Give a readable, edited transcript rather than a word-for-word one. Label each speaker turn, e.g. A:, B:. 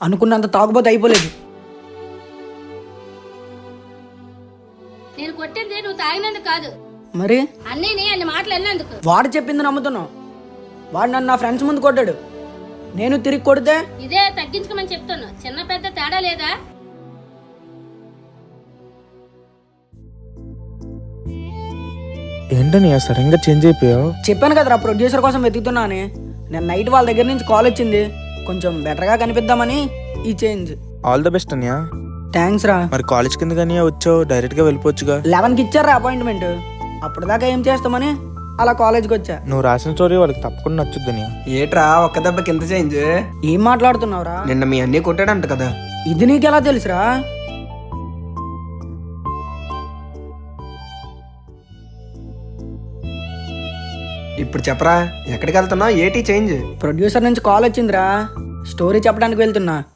A: అనుకున్నంత తాగుబోతే అయిపోలేదు.
B: నేను కొట్టింది నువ్వు తాగినందుకు కాదు,
A: మరి
B: అన్నీని అన్ని మాటలు అన్నందుకు.
A: వాడు చెప్పింది నమ్ముతున్నావు. వాడు నన్ను నా ఫ్రెండ్స్ ముందు కొట్టాడు, నేను తిరిగి కొడితే
B: ఇదే తగ్గించుకోమని చెప్తున్నా. చిన్న పెద్ద తేడా లేదా?
C: ఏంటని సడన్గా చేంజ్ అయిపోయావు?
A: చెప్పాను కదరా ప్రొడ్యూసర్ కోసం వెతుకుతున్నా అని. నేను నైట్ వాళ్ళ దగ్గర నుంచి కాల్ వచ్చింది, కొంచెం బెటర్గా కనిపిద్దామని ఈ చేంజ్.
C: ఆల్ ద బెస్ట్ అనియా.
A: థ్యాంక్స్ రా.
C: మరి కాలేజ్ కింద కానీ వచ్చావు, డైరెక్ట్ గా వెళ్ళిపోవచ్చుగా.
A: 11కి ఇచ్చారా అపాయింట్మెంట్, అప్పటిదాకా ఏం చేస్తామని అలా కాలేజ్కి వచ్చా.
C: నువ్వు రాసిన స్టోరీ వాళ్ళకి తప్పకుండా నచ్చుద్ది అనియా.
D: ఏట్రా ఒక్క దెబ్బ కింద చేంజ్?
A: ఏం మాట్లాడుతున్నావురా?
D: నిన్న మీ అన్నీ కొట్టాడంట కదా.
A: ఇది నీకెలా తెలుసురా?
D: ఇప్పుడు చెప్పరా, ఎక్కడికి వెళ్తున్నావు? ఏటీ చేంజ్?
A: ప్రొడ్యూసర్ నుంచి కాల్ వచ్చిందిరా, స్టోరీ చెప్పడానికి వెళ్తున్నా.